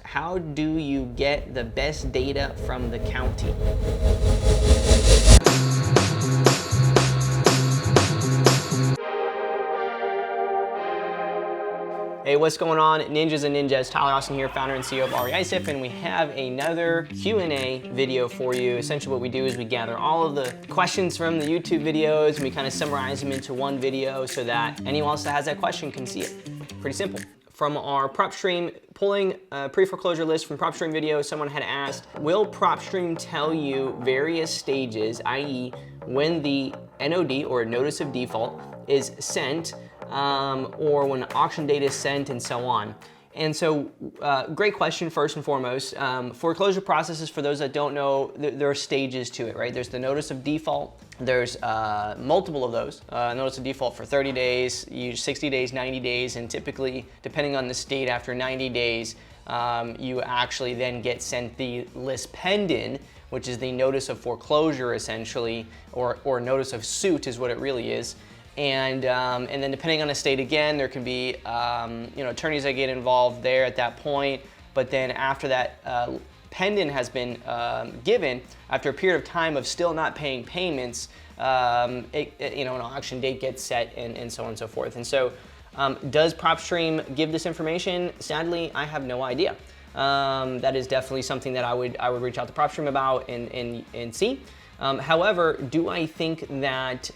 how do you get the best data from the county? Hey, what's going on, ninjas and ninjas? Tyler Austin here, founder and CEO of REISift, and we have another Q&A video for you. Essentially what we do is we gather all of the questions from the YouTube videos and we kind of summarize them into one video so that anyone else that has that question can see it. Pretty simple. From our Propstream, pulling a pre-foreclosure list from Propstream video, someone had asked, will Propstream tell you various stages, i.e. when the NOD or Notice of Default is sent, or when auction date is sent, and so on. And so, great question first and foremost. Foreclosure processes, for those that don't know, there are stages to it, right? There's the Notice of Default. There's multiple of those. Notice of Default for 30 days, 60 days, 90 days, and typically, depending on the state, after 90 days, you actually then get sent the list pending, which is the Notice of Foreclosure, essentially, or Notice of Suit is what it really is. And then depending on the state, again, there can be attorneys that get involved there at that point. But then after that pendant has been given, after a period of time of still not paying payments, an auction date gets set, and so on and so forth. And so, does Propstream give this information? Sadly, I have no idea. That is definitely something that I would reach out to Propstream about and see. However, do I think that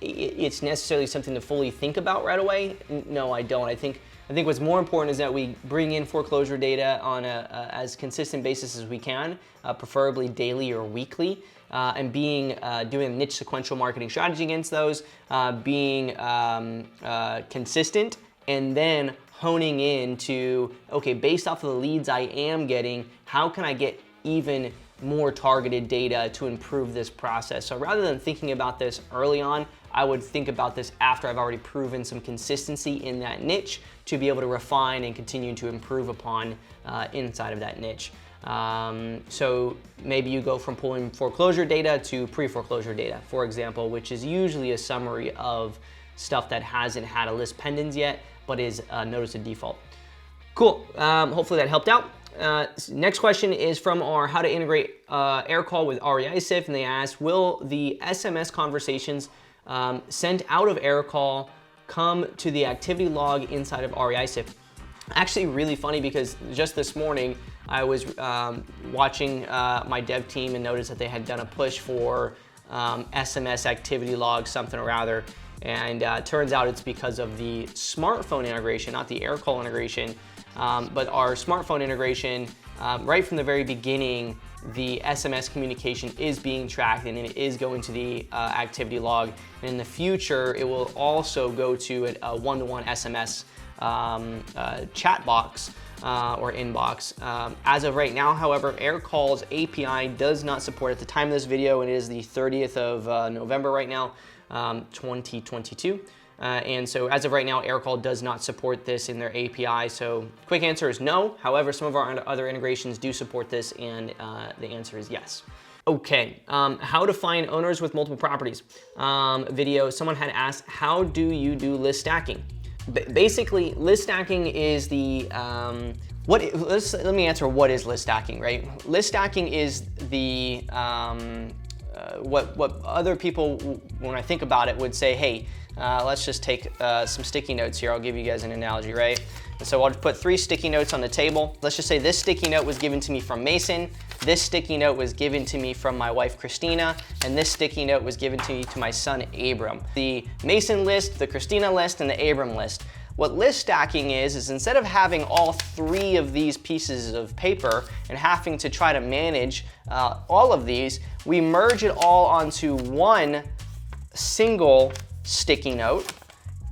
it's necessarily something to fully think about right away? No, I don't. I think what's more important is that we bring in foreclosure data on a as consistent basis as we can, preferably daily or weekly, and doing a niche sequential marketing strategy against those, being consistent, and then honing in to, okay, based off of the leads I am getting, how can I get even more targeted data to improve this process? So rather than thinking about this early on, I would think about this after I've already proven some consistency in that niche to be able to refine and continue to improve upon inside of that niche. So maybe you go from pulling foreclosure data to pre-foreclosure data, for example, which is usually a summary of stuff that hasn't had a list pendants yet, but is a Notice of Default. Cool, hopefully that helped out. Next question is from our How to Integrate Air Call with REISift, and they ask, will the SMS conversations sent out of Air Call come to the activity log inside of REISift? Actually really funny, because just this morning I was watching my dev team and noticed that they had done a push for SMS Activity Log something or other, and turns out it's because of the smartphone integration, not the Air Call integration. But our smartphone integration, right from the very beginning, the SMS communication is being tracked and it is going to the activity log. And in the future, it will also go to a one-to-one SMS chat box or inbox. As of right now, however, AirCall's API does not support, at the time of this video, and it is the 30th of November right now, 2022. And so as of right now, AirCall does not support this in their API. So quick answer is no. However, some of our other integrations do support this, and the answer is yes. Okay, how to find owners with multiple properties. Video, someone had asked, how do you do list stacking? Basically, list stacking is the, let me answer what is list stacking, right? List stacking is the, what other people, when I think about it, would say, hey, let's just take some sticky notes here. I'll give you guys an analogy, right? And so I'll put 3 sticky notes on the table. Let's just say this sticky note was given to me from Mason, this sticky note was given to me from my wife Christina, and this sticky note was given to me to my son Abram. The Mason list, the Christina list, and the Abram list. What list stacking is instead of having all 3 of these pieces of paper and having to try to manage all of these, we merge it all onto one single sticky note,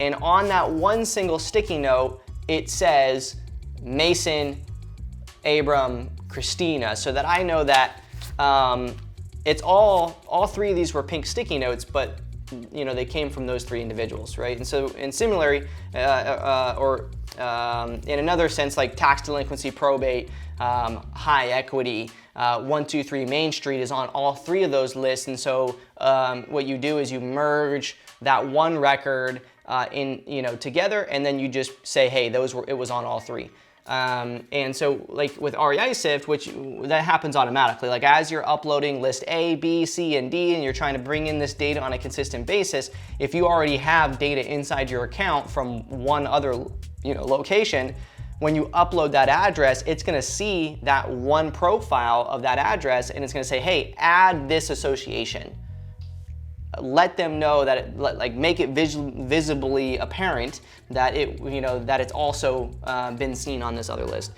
and on that one single sticky note, it says Mason, Abram, Christina, so that I know that it's all 3 of these were pink sticky notes, but they came from those 3 individuals, right? And so, and similarly, in another sense, like tax delinquency, probate, high equity, 1, 2, 3 Main Street is on all 3 of those lists. And so what you do is you merge that one record together, and then you just say, hey, it was on all 3. And so like with REISift, which that happens automatically, like as you're uploading list A, B, C, and D, and you're trying to bring in this data on a consistent basis, if you already have data inside your account from one other location, when you upload that address, it's gonna see that one profile of that address and it's gonna say, hey, add this association. Let them know that, like make it visibly apparent that that it's also been seen on this other list.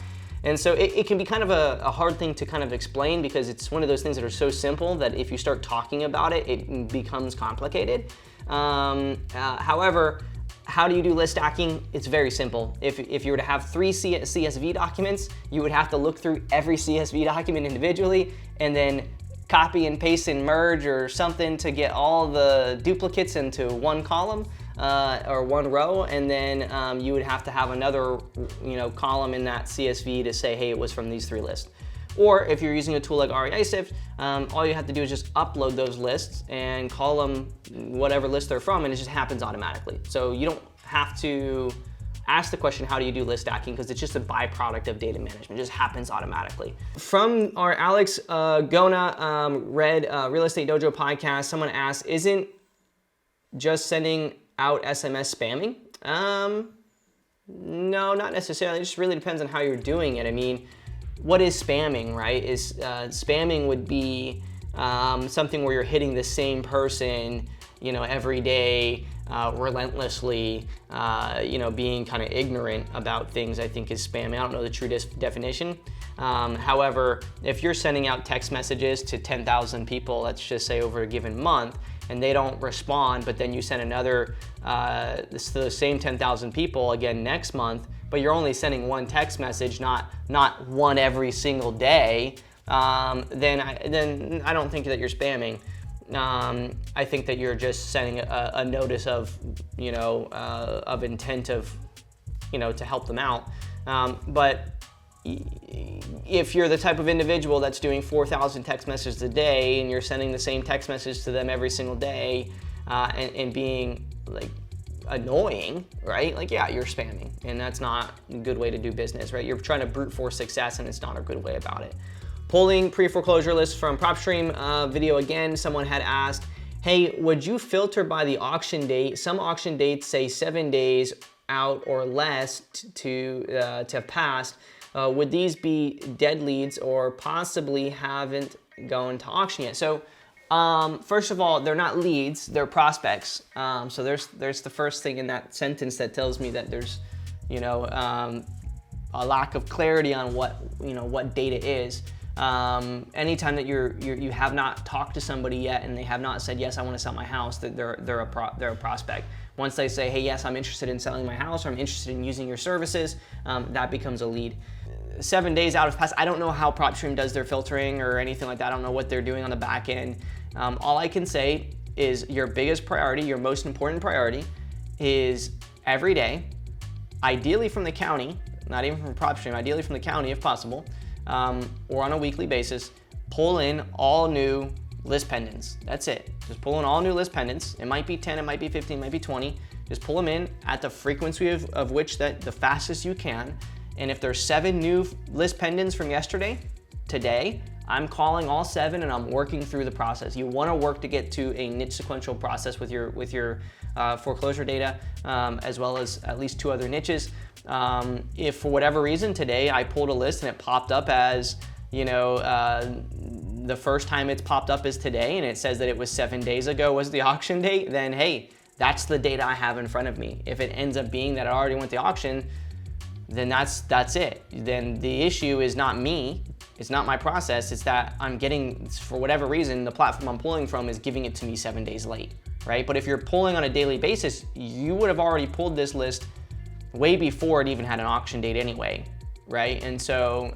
And so it can be kind of a hard thing to kind of explain, because it's one of those things that are so simple that if you start talking about it, it becomes complicated. However, how do you do list stacking? It's very simple. If you were to have 3 CSV documents, you would have to look through every CSV document individually and then copy and paste and merge or something to get all the duplicates into one column or one row, and then you would have to have another column in that CSV to say, hey, it was from these 3 lists. Or if you're using a tool like REISift, all you have to do is just upload those lists and call them whatever list they're from, and it just happens automatically. So you don't have to ask the question, how do you do list stacking? Because it's just a byproduct of data management. It just happens automatically. From our Alex Gona Real Estate Dojo podcast, someone asked, isn't just sending out SMS spamming? No, not necessarily. It just really depends on how you're doing it. I mean, what is spamming, right? Spamming would be something where you're hitting the same person, every day, relentlessly, being kind of ignorant about things, I think is spamming. I don't know the true definition. However, if you're sending out text messages to 10,000 people, let's just say over a given month, and they don't respond, but then you send another, the same 10,000 people again next month, but you're only sending one text message, not one every single day, then I don't think that you're spamming. I think that you're just sending a notice of, of intent of, to help them out. But if you're the type of individual that's doing 4,000 text messages a day and you're sending the same text message to them every single day, and being like annoying, right? Like, yeah, you're spamming, and that's not a good way to do business, right? You're trying to brute force success, and it's not a good way about it. Pulling pre-foreclosure lists from Propstream video again, someone had asked, hey, would you filter by the auction date? Some auction dates say 7 days out or less to have passed. Would these be dead leads or possibly haven't gone to auction yet? So first of all, they're not leads, they're prospects. So there's the first thing in that sentence that tells me that there's a lack of clarity on what data is. Anytime that you have not talked to somebody yet and they have not said, yes, I want to sell my house, that they're a prospect. Once they say, hey, yes, I'm interested in selling my house, or I'm interested in using your services, that becomes a lead. 7 days out of pass, I don't know how Propstream does their filtering or anything like that. I don't know what they're doing on the back end. All I can say is your biggest priority, your most important priority, is every day, ideally from the county, not even from Propstream, ideally from the county if possible, or on a weekly basis, pull in all new list pendants. That's it. Just pull in all new list pendants. It might be 10, it might be 15, it might be 20. Just pull them in at the frequency of which the fastest you can. And if there's 7 new list pendants from yesterday, today, I'm calling all 7 and I'm working through the process. You want to work to get to a niche sequential process with your foreclosure data, as well as at least 2 other niches. If for whatever reason today I pulled a list and it popped up as, the first time it's popped up is today, and it says that it was 7 days ago was the auction date, then hey, that's the data I have in front of me. If it ends up being that it already went to auction, then that's it. Then the issue is not me, it's not my process, it's that I'm getting, for whatever reason, the platform I'm pulling from is giving it to me 7 days late, right? But if you're pulling on a daily basis, you would have already pulled this list way before it even had an auction date anyway, right? And so,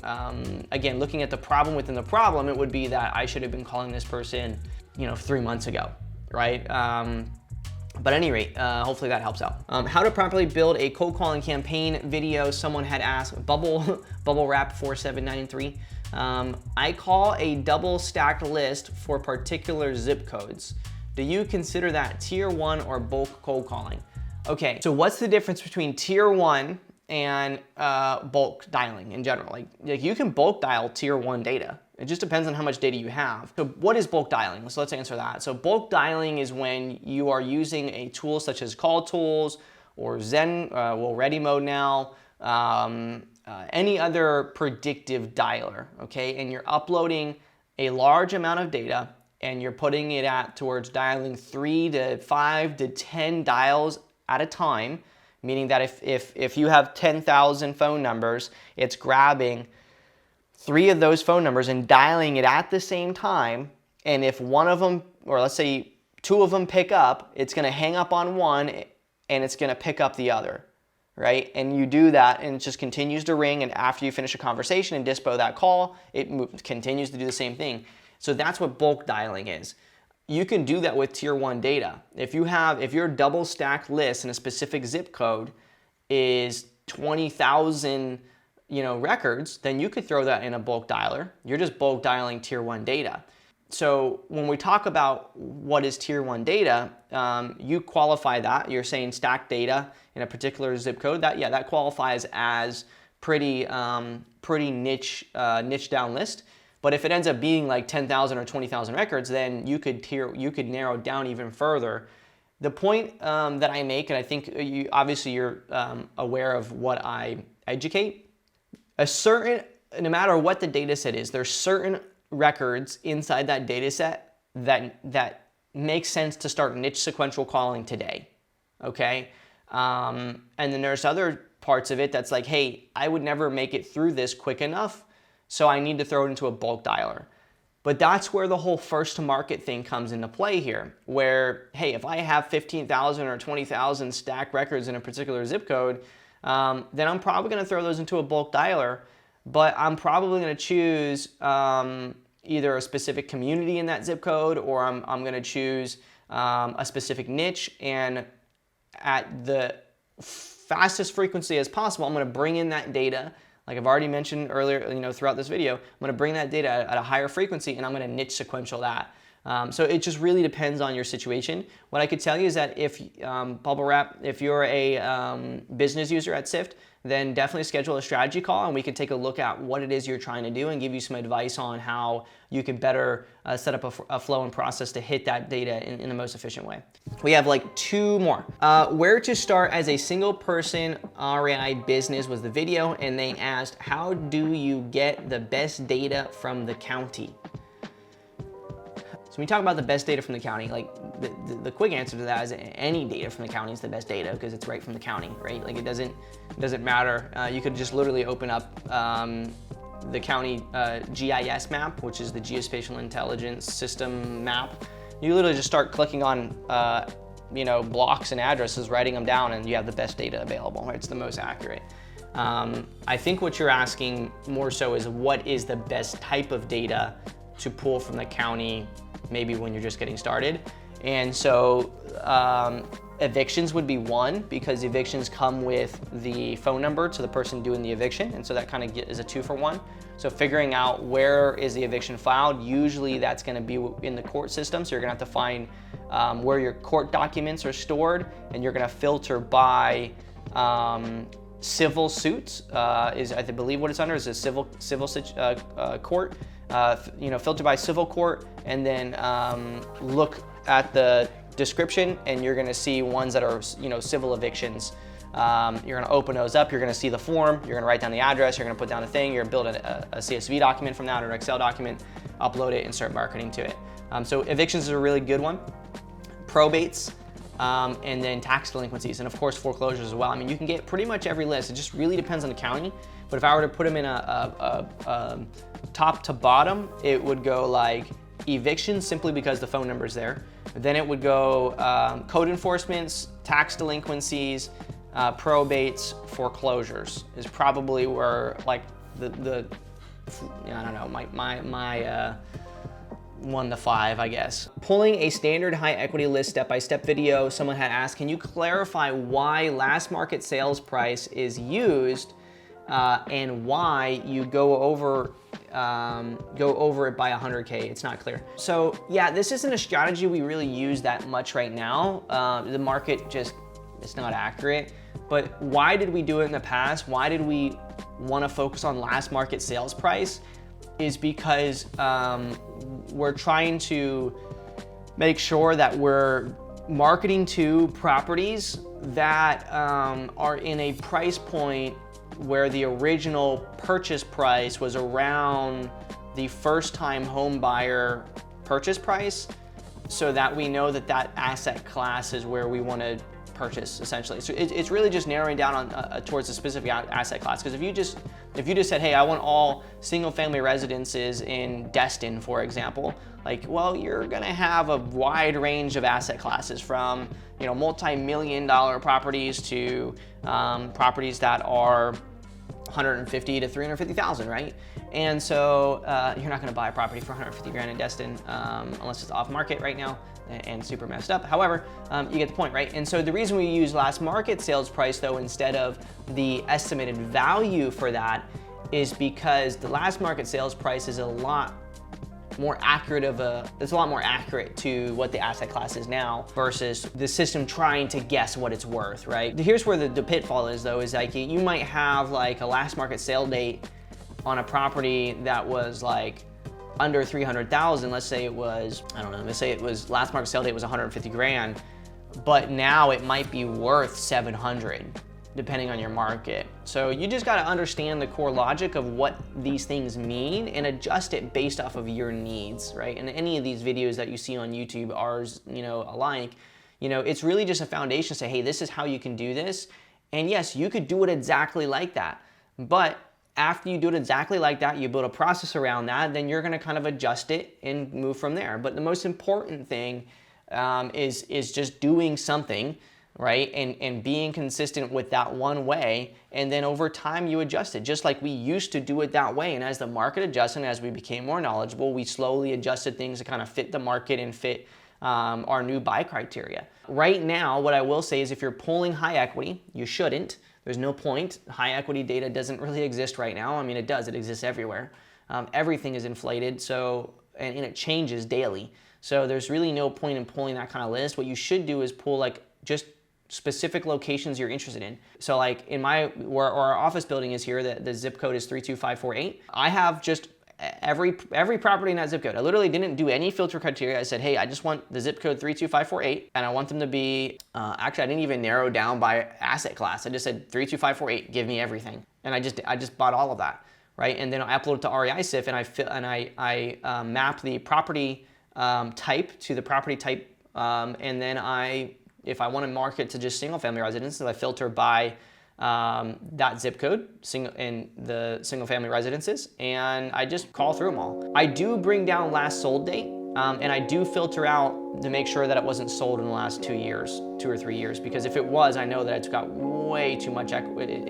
again, looking at the problem within the problem, it would be that I should have been calling this person, 3 months ago, right? But at any rate, hopefully that helps out. How to properly build a cold calling campaign video. Someone had asked, bubble wrap 4793. I call a double stacked list for particular zip codes. Do you consider that tier 1 or bulk cold calling? Okay, so what's the difference between tier 1 and bulk dialing in general. Like you can bulk dial tier 1 data. It just depends on how much data you have. So what is bulk dialing? So let's answer that. So bulk dialing is when you are using a tool such as Calltools or Ready Mode now, any other predictive dialer, okay? And you're uploading a large amount of data and you're putting it towards dialing 3 to 5 to 10 dials at a time, meaning that if you have 10,000 phone numbers, it's grabbing 3 of those phone numbers and dialing it at the same time. And if one of them, or let's say 2 of them pick up, it's gonna hang up on one and it's gonna pick up the other, right? And you do that and it just continues to ring, and after you finish a conversation and dispo that call, it continues to do the same thing. So that's what bulk dialing is. You can do that with tier 1 data. If your double stacked list in a specific zip code is 20,000 records, then you could throw that in a bulk dialer. You're just bulk dialing tier 1 data. So when we talk about what is tier 1 data, you qualify that. You're saying stacked data in a particular zip code. That qualifies as pretty niche down list. But if it ends up being like 10,000 or 20,000 records, then you could narrow it down even further. The point that I make, and I think you're aware of what I educate, no matter what the data set is, there's certain records inside that data set that makes sense to start niche sequential calling today, okay? And then there's other parts of it that's like, hey, I would never make it through this quick enough, so I need to throw it into a bulk dialer. But that's where the whole first to market thing comes into play here, where, hey, if I have 15,000 or 20,000 stacked records in a particular zip code, then I'm probably gonna throw those into a bulk dialer, but I'm probably gonna choose either a specific community in that zip code, or I'm gonna choose a specific niche, and at the fastest frequency as possible, I'm gonna bring in that data. Like I've already mentioned earlier, throughout this video, I'm gonna bring that data at a higher frequency and I'm gonna niche sequential that. So it just really depends on your situation. What I could tell you is that if, bubble wrap, if you're a business user at SIFT, then definitely schedule a strategy call and we can take a look at what it is you're trying to do and give you some advice on how you can better set up a flow and process to hit that data in the most efficient way. We have like 2 more. Where to start as a single person REI business was the video, and they asked, how do you get the best data from the county? So when you talk about the best data from the county, like the quick answer to that is any data from the county is the best data because it's right from the county, right? Like it doesn't matter. You could just literally open up the county GIS map, which is the Geospatial Intelligence System map. You literally just start clicking on blocks and addresses, writing them down, and you have the best data available, right? It's the most accurate. I think what you're asking more so is what is the best type of data to pull from the county, maybe when you're just getting started. And so evictions would be one, because evictions come with the phone number to the person doing the eviction, and so that kind of is a 2-for-1. So figuring out where is the eviction filed, usually that's going to be in the court system, so you're going to have to find where your court documents are stored, and you're going to filter by civil suits, is I believe what it's under is a civil court. Filter by civil court, and then look at the description, and you're gonna see ones that are civil evictions. You're gonna open those up, you're gonna see the form, you're gonna write down the address, you're gonna put down a thing, you're gonna build a CSV document from that or an Excel document, upload it, and start marketing to it. So evictions is a really good one. Probates, and then tax delinquencies, and of course foreclosures as well. I mean, you can get pretty much every list. It just really depends on the county. But if I were to put them in a top to bottom, it would go like evictions, simply because the phone number is there. Then it would go code enforcements, tax delinquencies, probates, foreclosures is probably where like I don't know, my 1 to 5, I guess. Pulling a standard high equity list step-by-step video, someone had asked, can you clarify why last market sales price is used and why you go over it by 100K? It's not clear. So yeah, this isn't a strategy we really use that much right now. The market just, it's not accurate. But why did we do it in the past? Why did we want to focus on last market sales price? Is because we're trying to make sure that we're marketing to properties that are in a price point where the original purchase price was around the first-time home buyer purchase price, so that we know that that asset class is where we want to purchase, essentially. So it's really just narrowing down on towards a specific asset class. Because if you just said, hey, I want all single-family residences in Destin, for example, like, well, you're gonna have a wide range of asset classes, from multi-million-dollar properties to properties that are 150 to 350,000, right? And so you're not gonna buy a property for 150 grand in Destin unless it's off market right now and super messed up. However, you get the point, right? And so the reason we use last market sales price though instead of the estimated value for that is because the last market sales price is a lot more accurate it's a lot more accurate to what the asset class is now versus the system trying to guess what it's worth, right? Here's where the pitfall is though, is like you might have like a last market sale date on a property that was like under 300,000. Let's say it was, I don't know, let's say it was last market sale date was 150 grand, but now it might be worth 700 depending on your market. So you just got to understand the core logic of what these things mean and adjust it based off of your needs, right? And any of these videos that you see on YouTube, ours, alike, it's really just a foundation to say, hey, this is how you can do this. And yes, you could do it exactly like that. But after you do it exactly like that, you build a process around that, then you're going to kind of adjust it and move from there. But the most important thing is just doing something, right? And being consistent with that one way. And then over time you adjust it, just like we used to do it that way. And as the market adjusted, as we became more knowledgeable, we slowly adjusted things to kind of fit the market and fit our new buy criteria. Right now, what I will say is if you're pulling high equity, you shouldn't. There's no point. High equity data doesn't really exist right now. I mean, it does, it exists everywhere. Everything is inflated, so and it changes daily. So there's really no point in pulling that kind of list. What you should do is pull like just specific locations you're interested in. So like in where our office building is here, the zip code is 32548. I have just every property in that zip code. I literally didn't do any filter criteria. I said, hey, I just want the zip code 32548, and I want them to be, actually I didn't even narrow down by asset class. I just said 32548, give me everything. And I just bought all of that, right? And then I upload it to REISift and I mapped the property type to the property type, and then if I want to market to just single family residences, I filter by that zip code in the single family residences, and I just call through them all. I do bring down last sold date, and I do filter out to make sure that it wasn't sold in the last 2 or 3 years, because if it was, I know that it's got way too much equity.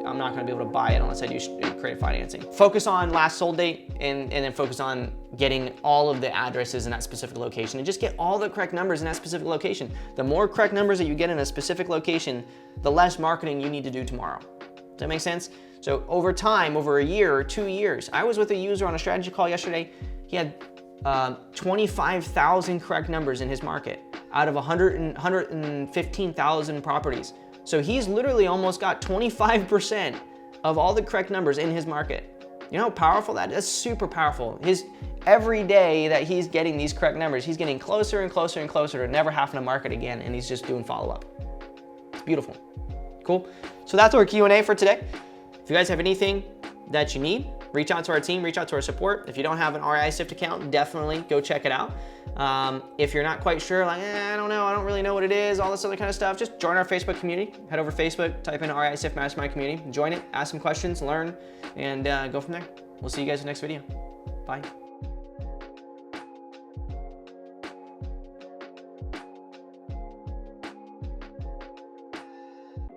I'm not going to be able to buy it unless I do creative financing. Focus on last sold date and then focus on getting all of the addresses in that specific location, and just get all the correct numbers in that specific location. The more correct numbers that you get in a specific location, the less marketing you need to do tomorrow. Does that make sense? So over time, over a year or 2 years, I was with a user on a strategy call yesterday. He had 25,000 correct numbers in his market out of 115,000 properties. So he's literally almost got 25% of all the correct numbers in his market. You know how powerful that is? That's super powerful. Every day that he's getting these correct numbers, he's getting closer and closer and closer to never having to market again, and he's just doing follow-up. It's beautiful. Cool. So that's our Q&A for today. If you guys have anything that you need, reach out to our team, reach out to our support. If you don't have an REISift account, definitely go check it out. If you're not quite sure, like, I don't know, I don't really know what it is, all this other kind of stuff, just join our Facebook community. Head over to Facebook, type in REISift Mastermind Community, join it, ask some questions, learn, and go from there. We'll see you guys in the next video. Bye.